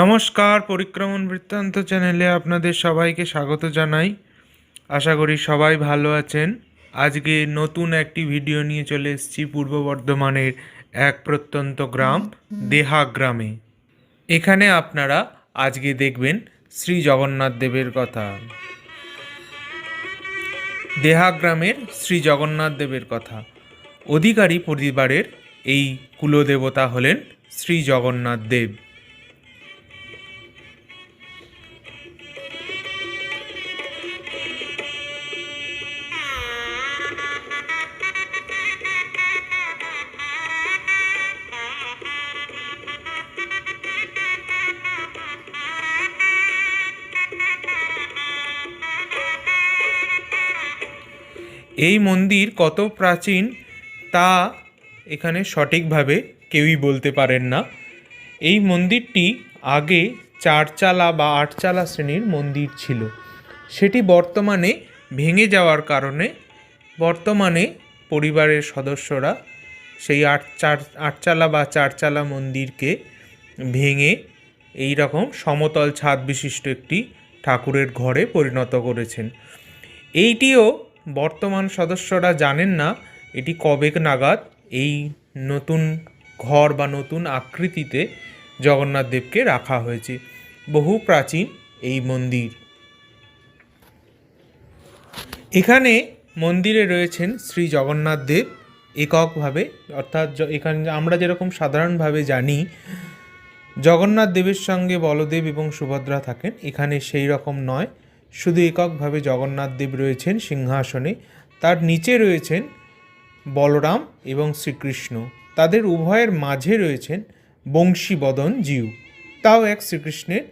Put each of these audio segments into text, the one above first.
নমস্কার, পরিক্রমণ বৃত্তান্ত চ্যানেলে আপনাদের সবাইকে স্বাগত জানাই। আশা করি সবাই ভালো আছেন। আজকে নতুন একটি ভিডিও নিয়ে চলে এসেছি পূর্ব বর্ধমানের এক প্রত্যন্ত গ্রাম দেহা গ্রামে। এখানে আপনারা আজকে দেখবেন শ্রী জগন্নাথ দেবের কথা। দেহা গ্রামের শ্রী জগন্নাথ দেবের কথা। অধিকারী পরিবারের এই কুলদেবতা হলেন শ্রী জগন্নাথ দেব। এই মন্দির কত প্রাচীন তা এখানে সঠিকভাবে কেউই বলতে পারেন না। এই মন্দিরটি আগে চারচালা বা আটচালা শ্রেণীর মন্দির ছিল। সেটি বর্তমানে ভেঙে যাওয়ার কারণে বর্তমানে পরিবারের সদস্যরা সেই আটচালা বা চারচালা মন্দিরকে ভেঙে এই রকম সমতল ছাদ বিশিষ্ট একটি ঠাকুরের ঘরে পরিণত করেছেন। এইটিও বর্তমান সদস্যরা জানেন না এটি কবে নাগাদ এই নতুন ঘর বা নতুন আকৃতিতে জগন্নাথ দেবকে রাখা হয়েছে। বহু প্রাচীন এই মন্দির। এখানে মন্দিরে রয়েছেন শ্রী জগন্নাথ দেব এককভাবে, অর্থাৎ এখানে আমরা যেরকম সাধারণভাবে জানি জগন্নাথ দেবের সঙ্গে বলদেব এবং সুভদ্রা থাকেন, এখানে সেই রকম নয়। শুধু এককভাবে জগন্নাথ দেব রয়েছেন সিংহাসনে। তার নিচে রয়েছেন বলরাম এবং শ্রীকৃষ্ণ। তাদের উভয়ের মাঝে রয়েছেন বংশীবদন জিউ, তাও এক শ্রীকৃষ্ণের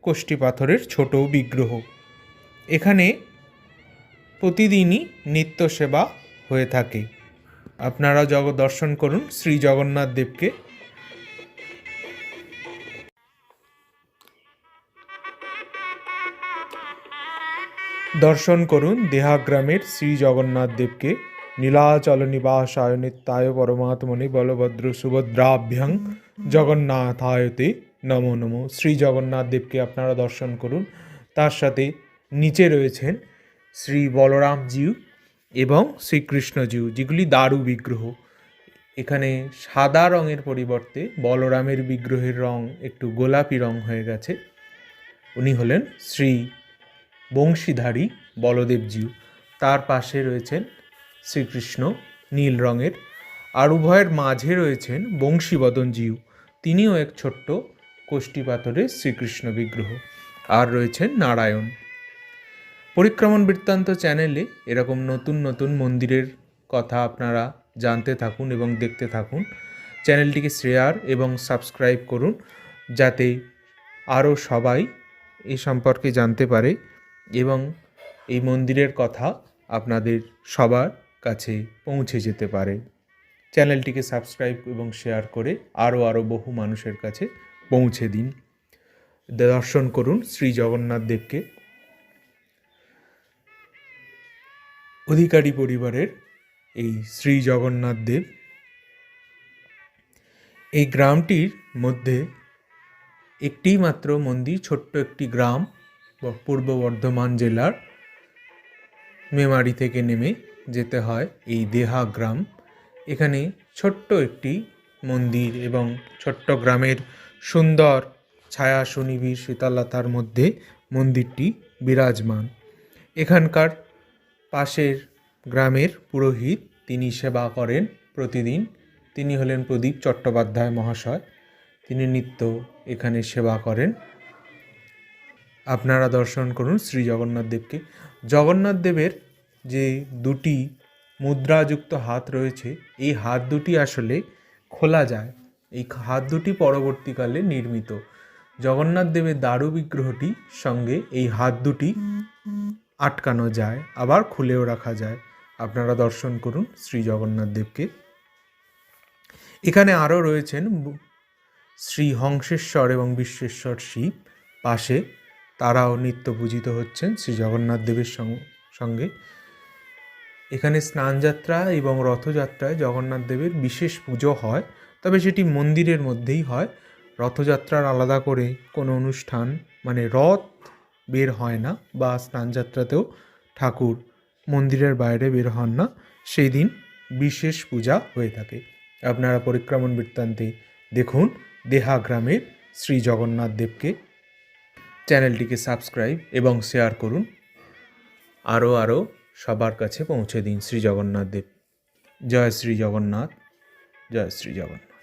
কোষ্ঠী পাথরের ছোট বিগ্রহ। এখানে প্রতিদিনই নিত্য সেবা হয়ে থাকে। আপনারা দর্শন করুন শ্রী জগন্নাথ দেবকে। দর্শন করুন দেহাগ্রামের শ্রী জগন্নাথ দেবকে। নীলাচল নিবাসায় নিত্যায় পরমাত্মনে বলভদ্র সুভদ্রাভ্যাং জগন্নাথায়তে নমো নমো। শ্রী জগন্নাথ দেবকে আপনারা দর্শন করুন। তার সাথে নিচে রয়েছেন শ্রী বলরামজিউ এবং শ্রীকৃষ্ণজিউ, যেগুলি দারু বিগ্রহ। এখানে সাদা রঙের পরিবর্তে বলরামের বিগ্রহের রং একটু গোলাপি রং হয়ে গেছে। উনি হলেন শ্রী বংশীধারী বলদেবজিউ। তার পাশে রয়েছেন শ্রীকৃষ্ণ নীল রঙের, আর উভয়ের মাঝে রয়েছেন বংশীবদনজিউ, তিনিও এক ছোট্ট কোষ্ঠী পাথরের শ্রীকৃষ্ণ বিগ্রহ। আর রয়েছেন নারায়ণ। পরিক্রমণ বৃত্তান্ত চ্যানেলে এরকম নতুন নতুন মন্দিরের কথা আপনারা জানতে থাকুন এবং দেখতে থাকুন। চ্যানেলটিকে শেয়ার এবং সাবস্ক্রাইব করুন, যাতে আরও সবাই এই সম্পর্কে জানতে পারে এবং এই মন্দিরের কথা আপনাদের সবার কাছে পৌঁছে যেতে পারে। চ্যানেলটিকে সাবস্ক্রাইব এবং শেয়ার করে আরও বহু মানুষের কাছে পৌঁছে দিন। দর্শন করুন শ্রী জগন্নাথ দেবকে। অধিকারী পরিবারের এই শ্রী জগন্নাথ দেব। এই গ্রামটির মধ্যে একটি মাত্র মন্দির, ছোট্ট একটি গ্রাম, পূর্ব বর্ধমান জেলার মেমারি থেকে নেমে যেতে হয় এই দেহা গ্রাম। এখানে ছোট্ট একটি মন্দির এবং ছোট্ট গ্রামের সুন্দর ছায়া সুনিবিড় শীতলতার মধ্যে মন্দিরটি বিরাজমান। এখানকার পাশের গ্রামের পুরোহিত, তিনি সেবা করেন প্রতিদিন। তিনি হলেন প্রদীপ চট্টোপাধ্যায় মহাশয়। তিনি নিত্য এখানে সেবা করেন। আপনারা দর্শন করুন শ্রী জগন্নাথ দেবকে। জগন্নাথ দেবের যে দুটি মুদ্রাযুক্ত হাত রয়েছে, এই হাত দুটি আসলে খোলা যায়। এই হাত দুটি পরবর্তীকালে নির্মিত। জগন্নাথ দেবের দারু বিগ্রহটি সঙ্গে এই হাত দুটি আটকানো যায়, আবার খুলেও রাখা যায়। আপনারা দর্শন করুন শ্রী জগন্নাথ দেবকে। এখানে আরও রয়েছেন শ্রী হংসেশ্বর এবং বিশ্বেশ্বর শিব পাশে, তারাও নিত্য পূজিত হচ্ছেন শ্রী জগন্নাথ দেবের সঙ্গে। এখানে স্নানযাত্রা এবং রথযাত্রায় জগন্নাথ দেবের বিশেষ পুজো হয়, তবে সেটি মন্দিরের মধ্যেই হয়। রথযাত্রার আলাদা করে কোনো অনুষ্ঠান মানে রথ বের হয় না, বা স্নানযাত্রাতেও ঠাকুর মন্দিরের বাইরে বের হন না, সেই দিন বিশেষ পূজা হয়ে থাকে। আপনারা পরিক্রমণ বৃত্তান্তে দেখুন দেহা গ্রামের শ্রী জগন্নাথ দেবকে। চ্যানেলটিকে সাবস্ক্রাইব এবং শেয়ার করুন, আরও সবার কাছে পৌঁছে দিন শ্রী জগন্নাথ দেব। জয় শ্রী জগন্নাথ, জয় শ্রী জগন্নাথ।